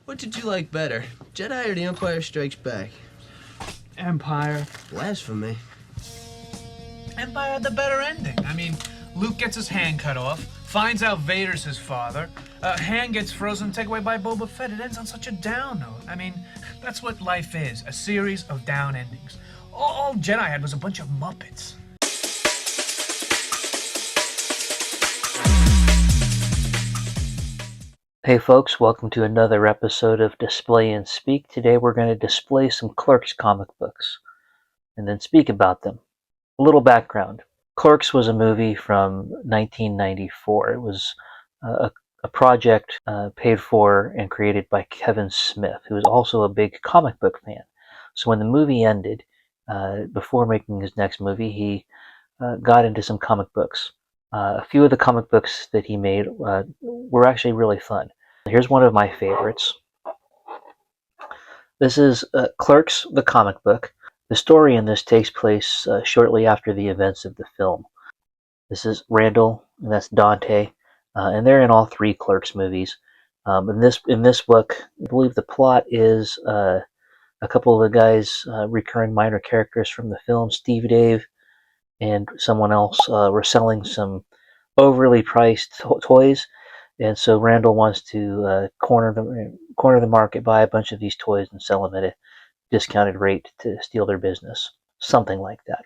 What did you like better, Jedi or The Empire Strikes Back? Empire. Blasphemy. Empire had the better ending. I mean, Luke gets his hand cut off, finds out Vader's his father, Han gets frozen, taken away by Boba Fett. It ends on such a down note. I mean, that's what life is, a series of down endings. All Jedi had was a bunch of Muppets. Hey folks, welcome to another episode of Display and Speak. Today we're going to display some Clerks comic books and then speak about them. A little background. Clerks was a movie from 1994. It was a project paid for and created by Kevin Smith, who was also a big comic book fan. So when the movie ended, before making his next movie, he got into some comic books. A few of the comic books that he made were actually really fun. Here's one of my favorites. This is Clerks, the comic book. The story in this takes place shortly after the events of the film. This is Randall, and that's Dante, and they're in all three Clerks movies. In this book, I believe the plot is a couple of the guys, recurring minor characters from the film, Steve Dave and someone else, were selling some overly priced toys, and so Randall wants to corner the market, buy a bunch of these toys, and sell them at a discounted rate to steal their business, something like that.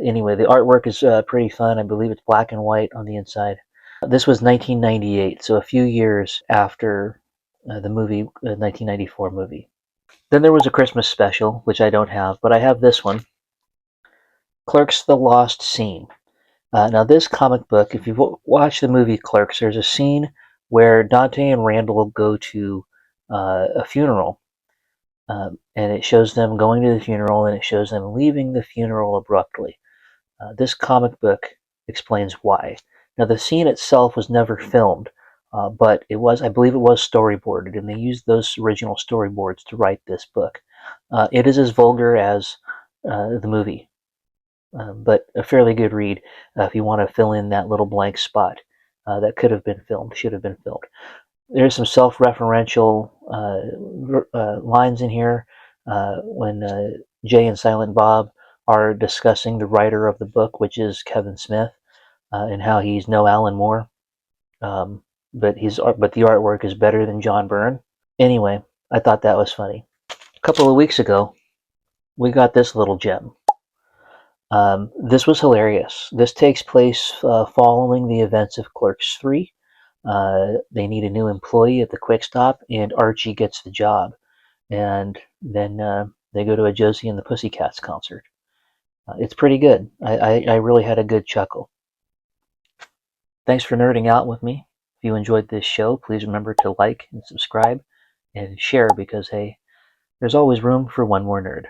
Anyway, the artwork is pretty fun. I believe it's black and white on the inside. This was 1998, so a few years after the 1994 movie. Then there was a Christmas special, which I don't have, but I have this one. Clerks, the Lost Scene. Now this comic book, if you've watched the movie Clerks, there's a scene where Dante and Randall go to a funeral, and it shows them going to the funeral, and it shows them leaving the funeral abruptly. This comic book explains why. Now the scene itself was never filmed, but I believe it was storyboarded, and they used those original storyboards to write this book. It is as vulgar as the movie. But a fairly good read if you want to fill in that little blank spot that could have been filmed, should have been filmed. There's some self-referential lines in here when Jay and Silent Bob are discussing the writer of the book, which is Kevin Smith, and how he's no Alan Moore, but the artwork is better than John Byrne. Anyway, I thought that was funny. A couple of weeks ago, we got this little gem. This was hilarious. This takes place following the events of Clerks 3. They need a new employee at the Quick Stop, and Archie gets the job. And then they go to a Josie and the Pussycats concert. It's pretty good. I really had a good chuckle. Thanks for nerding out with me. If you enjoyed this show, please remember to like and subscribe and share, because, hey, there's always room for one more nerd.